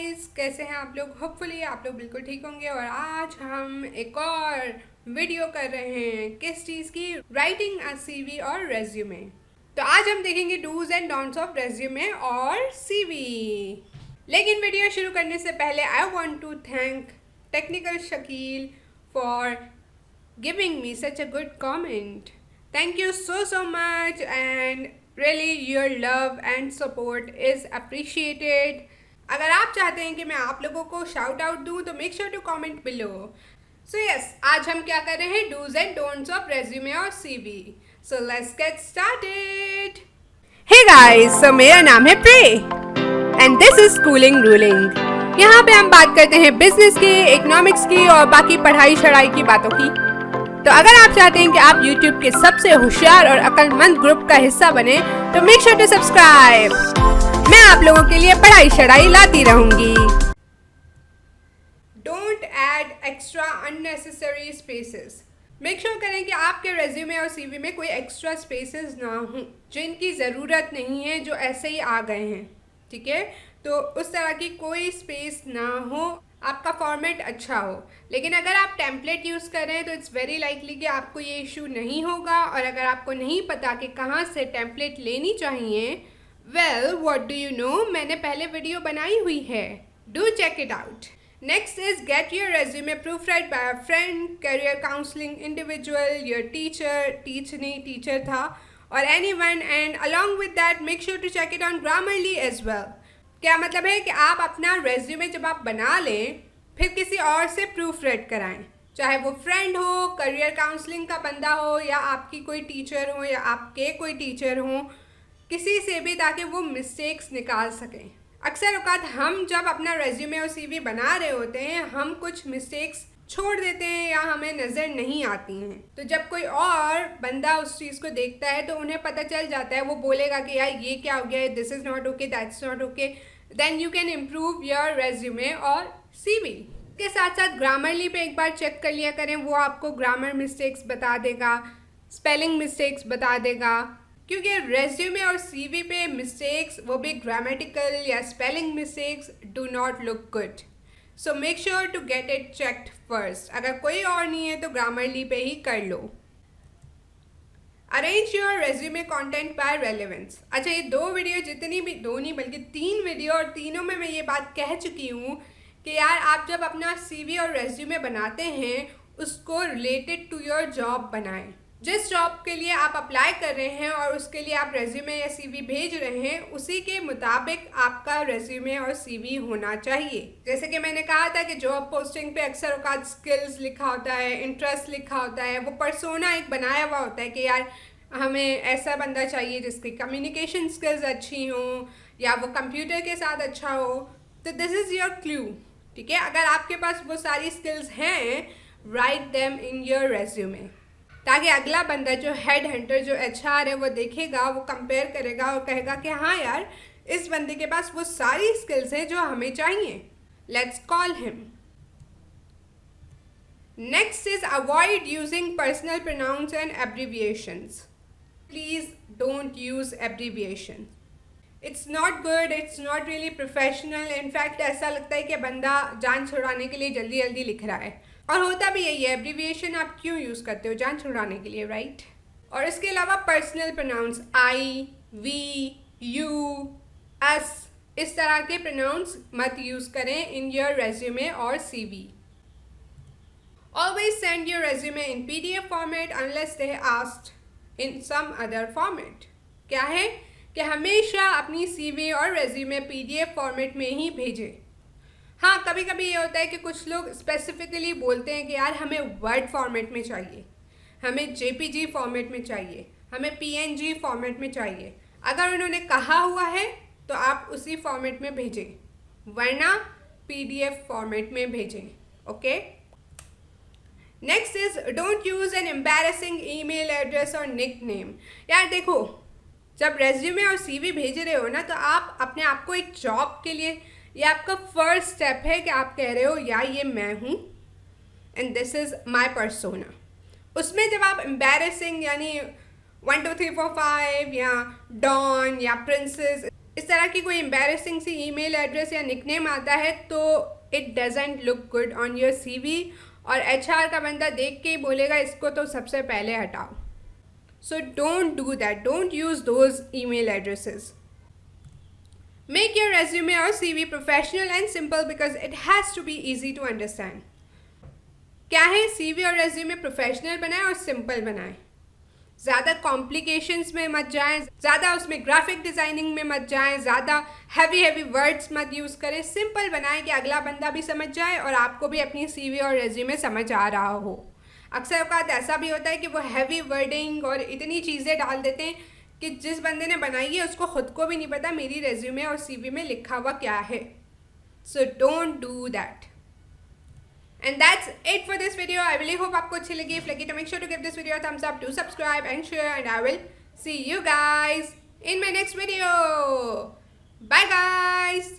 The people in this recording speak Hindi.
गाइस, कैसे हैं आप लोग? होपफुली आप लोग बिल्कुल ठीक होंगे। और आज हम एक और वीडियो कर रहे हैं किस चीज़ की, राइटिंग अ सीवी और रेज्यूमे। तो आज हम देखेंगे dos and don'ts of resume और सीवी। लेकिन वीडियो शुरू करने से पहले I want to thank technical Shakeel for giving me such a good comment. Thank you so much, and really your love and support is appreciated. अगर आप चाहते हैं कि मैं आप लोगों को शाउट आउट दूँ तो make sure to comment below. So yes, आज हम क्या कर रहे हैं, dos and don'ts of resume और CV. So let's get started. Hey guys, so मेरा नाम है प्रे and this is schooling ruling. यहाँ पे हम बात करते हैं बिजनेस की, इकोनॉमिक्स की और बाकी पढ़ाई शढ़ाई की बातों की। तो अगर आप चाहते हैं कि आप YouTube के सबसे होशियार और अक्लमंद ग्रुप का हिस्सा बने तो मेक श्योर टू सब्सक्राइब। मैं आप लोगों के लिए पढ़ाई शढ़ाई लाती रहूंगी। Don't add extra unnecessary spaces. Make sure करें कि आपके रेज्यूमे और सीवी में कोई एक्स्ट्रा स्पेसेस ना हों जिनकी ज़रूरत नहीं है, जो ऐसे ही आ गए हैं। ठीक है, तो उस तरह की कोई स्पेस ना हो, आपका फॉर्मेट अच्छा हो। लेकिन अगर आप टेम्पलेट यूज़ कर रहे हैं तो इट्स वेरी लाइकली कि आपको ये इशू नहीं होगा। और अगर आपको नहीं पता कि कहाँ से टेम्पलेट लेनी चाहिए, well what do you know, मैंने पहले वीडियो बनाई हुई है, do check it out. Next is get your resume proofread by a friend, career counselling individual, your teacher, teacher था, और anyone, and along with that make sure to check it on Grammarly as well. क्या मतलब है कि आप अपना रेज्यूमे जब आप बना लें फिर किसी और से प्रूफ रेड कराएं, चाहे वो फ्रेंड हो, करियर काउंसलिंग का बंदा हो, या आपकी कोई टीचर हो, या आपके कोई टीचर हो, किसी से भी, ताकि वो मिस्टेक्स निकाल सकें। अक्सर औकात हम जब अपना रेज्यूमे और सीवी बना रहे होते हैं, हम कुछ मिस्टेक्स छोड़ देते हैं या हमें नज़र नहीं आती हैं। तो जब कोई और बंदा उस चीज़ को देखता है तो उन्हें पता चल जाता है, वो बोलेगा कि यार ये क्या हो गया है, this is not okay, that's not okay, then you can improve your resume और सीवी। के साथ साथ ग्रामरली पे एक बार चेक कर लिया करें, वो आपको ग्रामर मिस्टेक्स बता देगा, स्पेलिंग मिस्टेक्स बता देगा। क्योंकि रेज्यूमे और सीवी पे मिस्टेक्स, वो भी ग्रामेटिकल या spelling mistakes, do not look good. So make sure to get it checked first. अगर कोई और नहीं है तो ग्रामरली पे ही कर लो। Arrange your resume content by relevance. अच्छा, ये दो वीडियो, जितनी भी, दो नहीं बल्कि 3 वीडियो, और तीनों में मैं ये बात कह चुकी हूँ कि यार आप जब अपना सीवी और रेज्यूमे बनाते हैं उसको रिलेटेड टू योर जॉब बनाएं। जिस जॉब के लिए आप अप्लाई कर रहे हैं और उसके लिए आप रेज्यूमे या सीवी भेज रहे हैं, उसी के मुताबिक आपका रेज्यूमे और सीवी होना चाहिए। जैसे कि मैंने कहा था कि जॉब पोस्टिंग पे अक्सर औकात स्किल्स लिखा होता है, इंटरेस्ट लिखा होता है, वो पर्सोना एक बनाया हुआ होता है कि यार हमें ऐसा बंदा चाहिए जिसकी कम्युनिकेशन स्किल्स अच्छी हों या वो कंप्यूटर के साथ अच्छा हो। तो दिस इज़ योर क्लू। ठीक है, अगर आपके पास वो सारी स्किल्स हैं, write them in your resume, ताकि अगला बंदा, जो हेड हंटर, जो HR है, वो देखेगा, वो कंपेयर करेगा और कहेगा कि हाँ यार, इस बंदे के पास वो सारी स्किल्स हैं जो हमें चाहिए, let's call him. Next is avoid using personal pronouns and abbreviations. Please don't use abbreviation. It's not good, it's not really professional. In fact ऐसा लगता है कि बंदा जान छुड़ाने के लिए जल्दी जल्दी लिख रहा है, और होता भी यही है। एब्रीविएशन आप क्यों यूज़ करते हो? जान छुड़ाने के लिए, राइट? और इसके अलावा personal pronouns, I, we, you, us, इस तरह के प्रोनाउंस मत यूज़ करें इन योर रेज्यूमे और CV. Always send your resume in PDF format unless they asked in some other format. क्या है कि हमेशा अपनी सीवी और रेज्यूमे PDF फॉर्मेट में ही भेजें। हाँ, कभी कभी ये होता है कि कुछ लोग स्पेसिफिकली बोलते हैं कि यार हमें वर्ड फॉर्मेट में चाहिए, हमें JPG फॉर्मेट में चाहिए, हमें PNG फॉर्मेट में चाहिए। अगर उन्होंने कहा हुआ है तो आप उसी फॉर्मेट में भेजें, वरना PDF फॉर्मेट में भेजें। Okay. Next is don't use an embarrassing email address और निक नेम। यार देखो, जब रेज्यूमे और सीवी भेज रहे हो ना, तो आप अपने आप को एक जॉब के लिए, ये आपका फर्स्ट स्टेप है कि आप कह रहे हो यार ये मैं हूँ and this is my persona. उसमें जब आप एम्बैरेसिंग यानी 1 2 3 4 5 या डॉन या प्रिंसेस, इस तरह की कोई एम्बैरेसिंग सी ईमेल एड्रेस या निकनेम आता है तो it doesn't look good on your CV, और HR का बंदा देख के ही बोलेगा इसको तो सबसे पहले हटाओ. सो don't do that, don't use those email addresses. Make your resume or CV professional and simple because it has to be easy to understand. क्या है, CV और resume प्रोफेशनल बनाए और सिंपल बनाए. ज़्यादा कॉम्प्लिकेशंस में मत जाएं, ज़्यादा उसमें ग्राफिक डिज़ाइनिंग में मत जाएं, ज़्यादा हैवी वर्ड्स मत यूज़ करें. सिंपल बनाएं कि अगला बंदा भी समझ जाए और आपको भी अपनी CV और resume समझ आ रहा हो. अक्सर औकात ऐसा भी होता है कि वो हैवी वर्डिंग और इतनी चीज़ें डाल देते हैं कि जिस बंदे ने बनाई है उसको ख़ुद को भी नहीं पता मेरी रेज्यूमे और CV में लिखा हुआ क्या है. So don't do that. And that's it for this video. I really hope आपको अच्छी लगी. इफ लगी तो make sure to give this video thumbs up, do subscribe and share, and I will see you guys in my next video. Bye guys.